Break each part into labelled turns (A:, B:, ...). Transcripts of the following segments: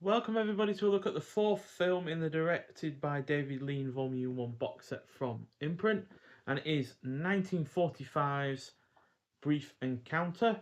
A: Welcome everybody to a look at the fourth film in the directed by David Lean Volume 1 box set from Imprint, and it is 1945's Brief Encounter.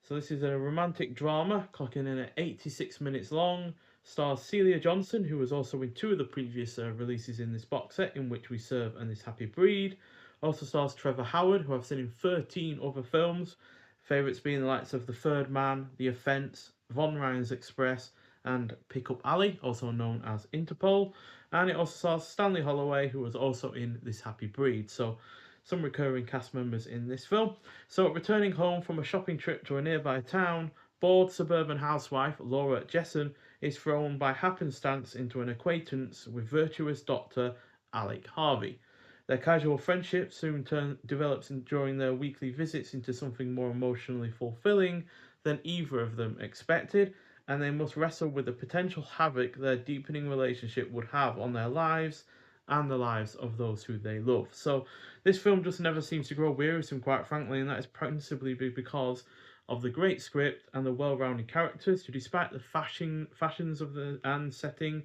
A: So this is a romantic drama clocking in at 86 minutes long, stars Celia Johnson, who was also in two of the previous releases in this box set, In Which We Serve and This Happy Breed. Also stars Trevor Howard, who I've seen in 13 other films, favourites being the likes of The Third Man, The Offence, Von Ryan's Express, and Pickup Alley, also known as Interpol. And it also stars Stanley Holloway, who was also in This Happy Breed. So some recurring cast members in this film. So returning home from a shopping trip to a nearby town, bored suburban housewife Laura Jessen is thrown by happenstance into an acquaintance with virtuous doctor Alec Harvey. Their casual friendship soon develops during their weekly visits into something more emotionally fulfilling than either of them expected, and they must wrestle with the potential havoc their deepening relationship would have on their lives and the lives of those who they love. So this film just never seems to grow wearisome, quite frankly, and that is principally because of the great script and the well-rounded characters, who, despite the fashions of the and setting,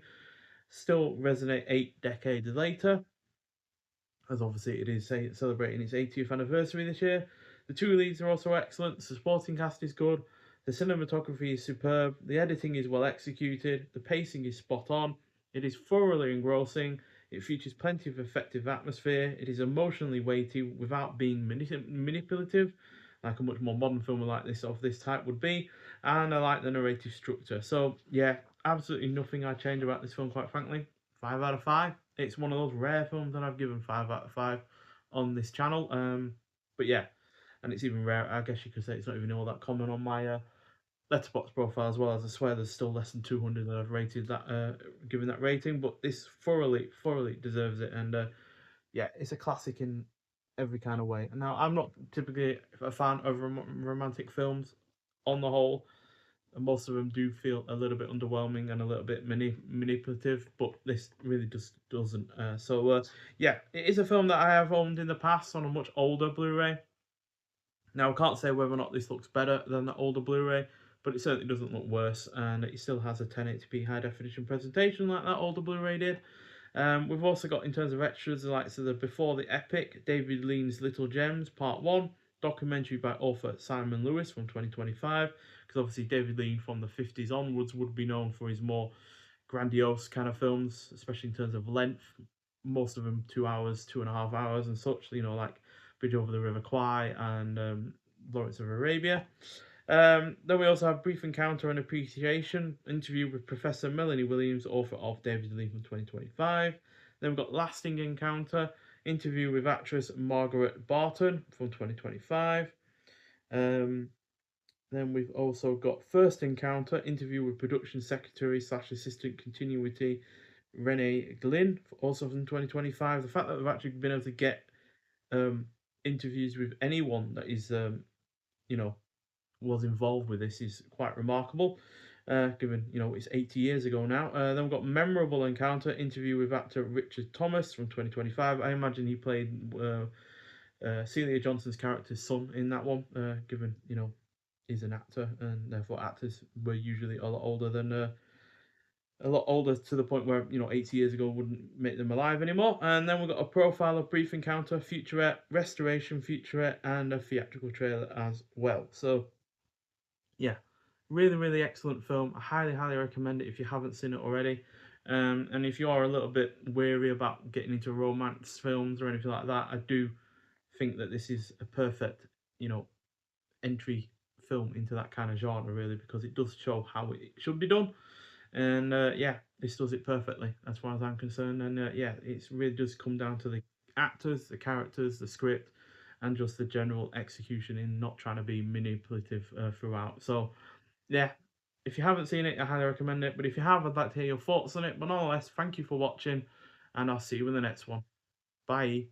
A: still resonate 8 decades later, as obviously it is celebrating its 80th anniversary this year. The two leads are also excellent, the supporting cast is good, the cinematography is superb, the editing is well executed, the pacing is spot on, it is thoroughly engrossing, it features plenty of effective atmosphere, it is emotionally weighty without being manipulative, like a much more modern film like this of this type would be, and I like the narrative structure. So yeah, absolutely nothing I'd change about this film, quite frankly. 5 out of 5. It's one of those rare films that I've given 5 out of 5 on this channel. But yeah, and it's even rare. I guess you could say it's not even all that common on my letterbox profile as well. As I swear, there's still less than 200 that I've rated that, given that rating. But this thoroughly deserves it, and yeah, it's a classic in every kind of way. And now I'm not typically a fan of romantic films on the whole, and most of them do feel a little bit underwhelming and a little bit manipulative, but this really just doesn't. Yeah, it is a film that I have owned in the past on a much older Blu-ray. Now I can't say whether or not this looks better than the older Blu-ray, but it certainly doesn't look worse, and it still has a 1080p high definition presentation like that older Blu-ray did. We've also got, in terms of extras, the likes of the Before the Epic, David Lean's Little Gems, Part 1, documentary by author Simon Lewis from 2025, because obviously David Lean from the 50s onwards would be known for his more grandiose kind of films, especially in terms of length. Most of them 2 hours, 2.5 hours, and such. Like Bridge Over the River Kwai and Lawrence of Arabia. Then we also have Brief Encounter and Appreciation interview with Professor Melanie Williams, author of David Lee from 2025. Then we've got Lasting Encounter interview with actress Margaret Barton from 2025. Then we've also got First Encounter interview with production secretary slash assistant continuity Renee Glynn, also from 2025. The fact that they've actually been able to get um, interviews with anyone that is, you know, was involved with this is quite remarkable, given it's 80 years ago now. Then we've got Memorable Encounter interview with actor Richard Thomas from 2025. I imagine he played Celia Johnson's character's son in that one, given he's an actor, and therefore actors were usually a lot older to the point where 80 years ago wouldn't make them alive anymore. And then we've got a profile of Brief Encounter, featurette, restoration featurette, and a theatrical trailer as well. So yeah, really excellent film. I highly recommend it if you haven't seen it already. And if you are a little bit weary about getting into romance films or anything like that, I do think that this is a perfect entry film into that kind of genre, really, because it does show how it should be done. And yeah, this does it perfectly as far as I'm concerned. And yeah, it's really does come down to the actors, the characters, the script, and just the general execution in not trying to be manipulative throughout. So yeah, if you haven't seen it, I highly recommend it. But if you have, I'd like to hear your thoughts on it. But nonetheless, thank you for watching, and I'll see you in the next one. Bye.